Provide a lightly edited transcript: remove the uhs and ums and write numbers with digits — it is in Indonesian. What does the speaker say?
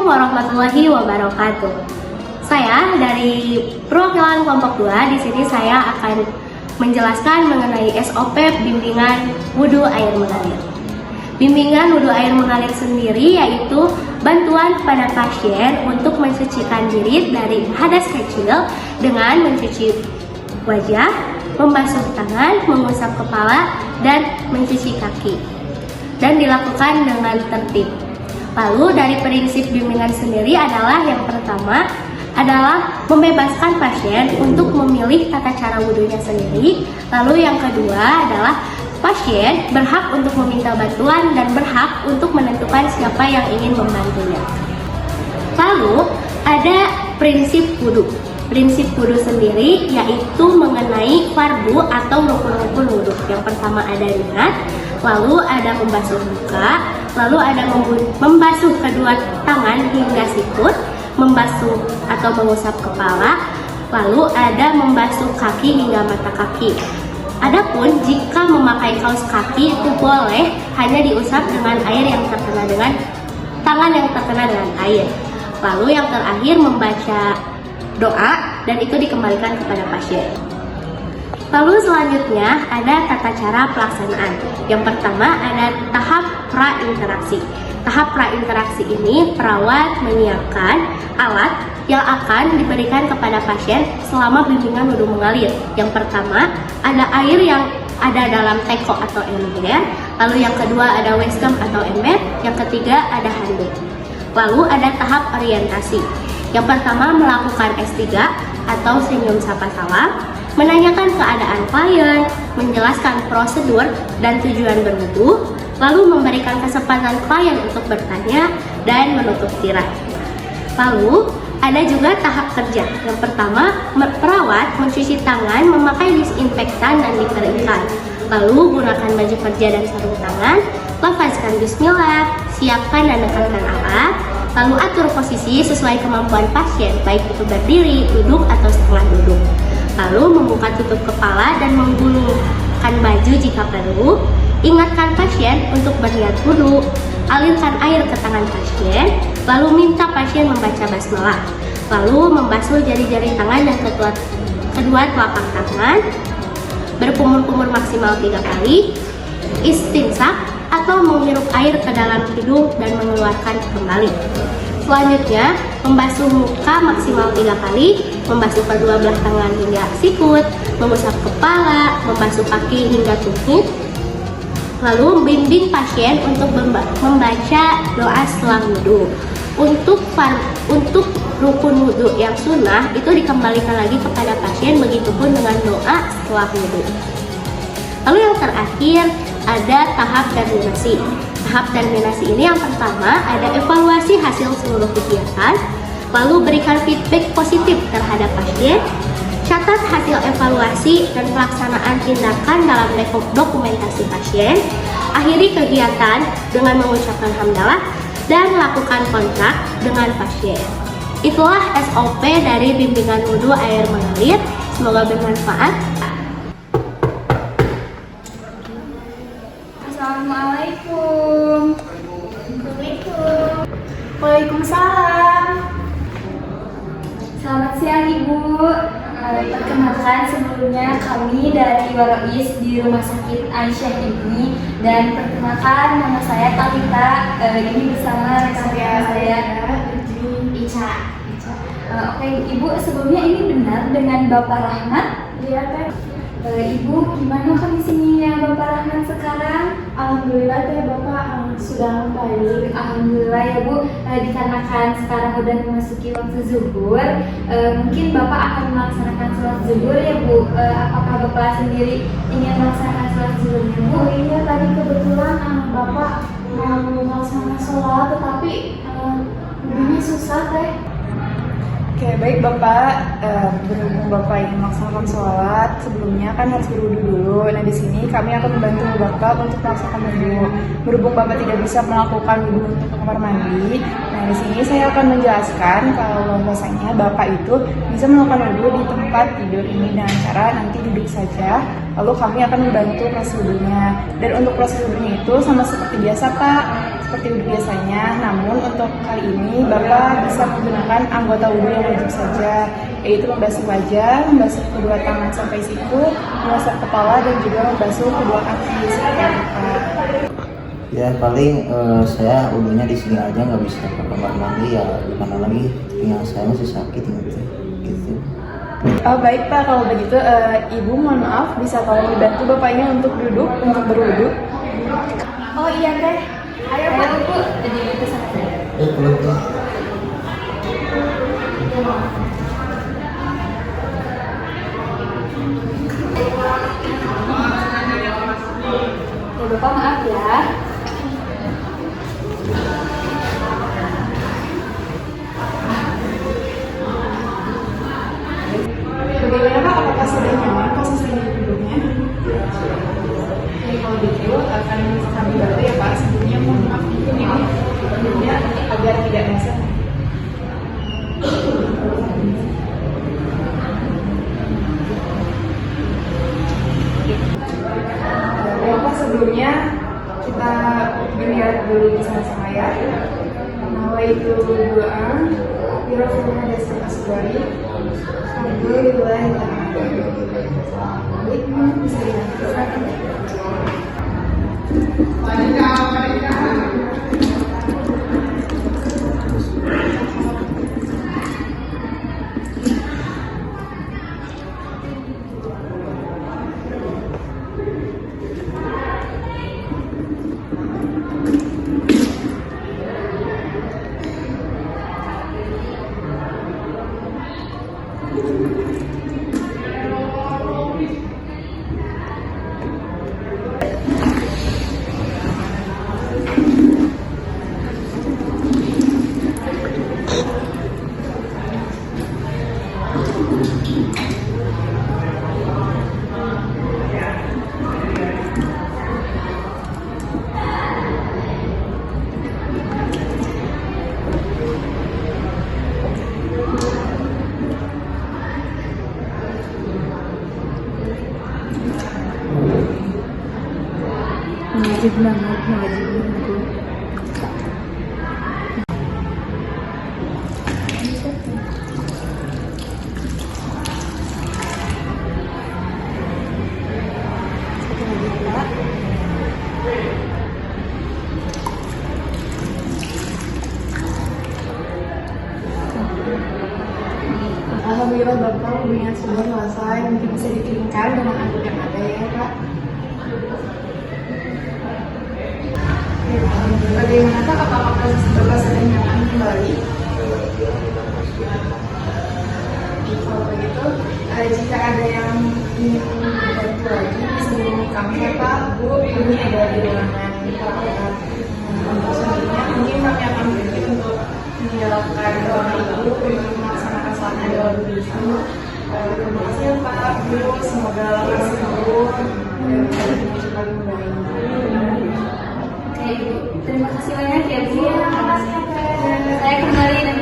Assalamualaikum warahmatullahi wabarakatuh. Saya dari perwakilan kelompok 2. Di sini saya akan menjelaskan mengenai SOP bimbingan wudhu air mengalir. Bimbingan wudhu air mengalir sendiri yaitu bantuan kepada pasien untuk mensucikan diri dari hadas kecil dengan mencuci wajah, membasuh tangan, mengusap kepala, dan mencuci kaki, dan dilakukan dengan tertib. Lalu dari prinsip bimbingan sendiri adalah yang pertama adalah membebaskan pasien untuk memilih tata cara wudhunya sendiri. Lalu yang kedua adalah pasien berhak untuk meminta bantuan dan berhak untuk menentukan siapa yang ingin membantunya. Lalu ada prinsip wudhu. Prinsip wudhu sendiri yaitu mengenai fardu atau rukun-rukun wudhu. Yang pertama ada niat, lalu ada membasuh muka, lalu ada membasuh kedua tangan hingga sikut, membasuh atau mengusap kepala, lalu ada membasuh kaki hingga mata kaki. Adapun jika memakai kaos kaki itu boleh hanya diusap dengan air yang terkena dengan tangan yang terkena dengan air. Lalu yang terakhir membaca doa dan itu dikembalikan kepada pasien. Lalu selanjutnya ada tata cara pelaksanaan. Yang pertama ada tahap prainteraksi. Tahap prainteraksi ini perawat menyiapkan alat yang akan diberikan kepada pasien selama bimbingan wudhu mengalir. Yang pertama ada air yang ada dalam teko atau ember. Lalu yang kedua ada weskem atau ember. Yang ketiga ada handuk. Lalu ada tahap orientasi. Yang pertama melakukan S3 atau senyum sapa salam, menanyakan keadaan klien, menjelaskan prosedur dan tujuan berwudu, lalu memberikan kesempatan klien untuk bertanya dan menutup tirai. Lalu ada juga tahap kerja. Yang pertama, perawat mencuci tangan, memakai disinfektan dan dikeringkan. Lalu gunakan baju kerja dan sarung tangan, lafazkan bismillah, siapkan dan dekatkan alat. Lalu atur posisi sesuai kemampuan pasien, baik itu berdiri, duduk, atau setengah duduk. Lalu membuka tutup kepala dan menggulungkan baju jika perlu. Ingatkan pasien untuk berniat wudhu. Alirkan air ke tangan pasien, lalu minta pasien membaca basmalah. Lalu membasuh jari-jari tangan dan kedua telapak tangan. Berkumur-kumur maksimal 3 kali. Istinsak atau menghirup air ke dalam hidung dan mengeluarkan kembali. Selanjutnya, membasuh muka maksimal 3 kali, membasuh kedua belah tangan hingga sikut, mengusap kepala, membasuh kaki hingga tumit. Lalu membimbing pasien untuk membaca doa setelah wudhu. Untuk rukun wudhu yang sunnah itu dikembalikan lagi kepada pasien, begitupun dengan doa setelah wudhu. Lalu yang terakhir ada tahap terminasi. Tahap terminasi ini yang pertama ada evaluasi hasil seluruh kegiatan, lalu berikan feedback positif terhadap pasien, catat hasil evaluasi dan pelaksanaan tindakan dalam dokumentasi pasien, akhiri kegiatan dengan mengucapkan hamdalah, dan lakukan kontak dengan pasien. Itulah SOP dari bimbingan wudhu air mengalir. Semoga bermanfaat. Assalamualaikum. Waalaikumsalam. Selamat siang Ibu. Perkenalkan sebelumnya kami dari Warois di Rumah Sakit Aisyah ini, dan perkenalkan nama saya Talita. Ini bersama rekan saya Ica. Oke Ibu, sebelumnya ini benar dengan Bapak Rahmat? Iya Teh. Ibu, gimana kondisinya Bapak Rahman sekarang? Alhamdulillah teh Bapak sudah baik. Alhamdulillah ya Bu. Dikarenakan sekarang udah memasuki waktu zuhur, mungkin Bapak akan melaksanakan sholat zuhur ya Bu. Apakah Bapak sendiri ingin melaksanakan sholat zuhurnya Bu? Oh iya, tadi kebetulan Bapak mau melaksanakan sholat, tetapi ini susah teh. Oke, baik Bapak, berhubung Bapak ingin melaksanakan sholat, sebelumnya kan harus berwudu dulu. Nah, di sini kami akan membantu Bapak untuk melaksanakan wudu. Berhubung Bapak tidak bisa melakukan wudu untuk ke kamar mandi, nah di sini saya akan menjelaskan kalau bahwasanya Bapak itu bisa melakukan wudu di tempat tidur ini dengan cara nanti duduk saja, lalu kami akan membantu proses wudunya. Dan untuk proses wudunya itu sama seperti biasa Pak, seperti wudhu biasanya. Namun untuk kali ini Bapak bisa menggunakan anggota wudhu yang wajib saja, yaitu membasuh wajah, membasuh kedua tangan sampai siku, mengusap kepala, dan juga membasuh kedua kaki seperti Bapak. Ya paling saya wudhunya di sini aja, nggak bisa ke kamar mandi ya, gimana lagi, pinggang saya masih sakit gitu. Oh, baik Pak, kalau begitu Ibu mohon maaf, bisa tolong dibantu Bapaknya untuk duduk, untuk berwudhu. Oh iya teh, ayo Pak. Bu, jadi itu sana. Ya Bapak maaf ya. Bagaimana Pak, apakah sudah nyaman posisi duduknya? Jadi kalau gitu akan kami bantu ya Pak. Sebelumnya mohon maaf mungkin ini duduknya agar tidak basah. Bapak, sebelumnya kita berniat dulu bersama-sama ya. Nawaitu doa, birofilnya dasar asbari. Alhamdulillah, baik, bisa dilakukan. Wajib banget, wajib banget. Alhamdulillah Bapak wudhunya sudah selesai, mungkin bisa dikeringkan dengan anduk yang ada ya Pak. Bagaimana Pak, apakah Bapak sudah nyaman kembali? Kalau begitu, jika ada yang ingin membantu lagi sebelum kami ya Pak, Bu, ini ada di ruangan perawat. Untuk selanjutnya mungkin kami akan berhenti untuk menjalankan doa Ibu untuk melaksanakan salat doa dulu. Terima kasih ya Pak, Bu, semoga lekas sembuh dan cepat membaik. Oke, terima kasih banyak ya Bu. Saya kembali dan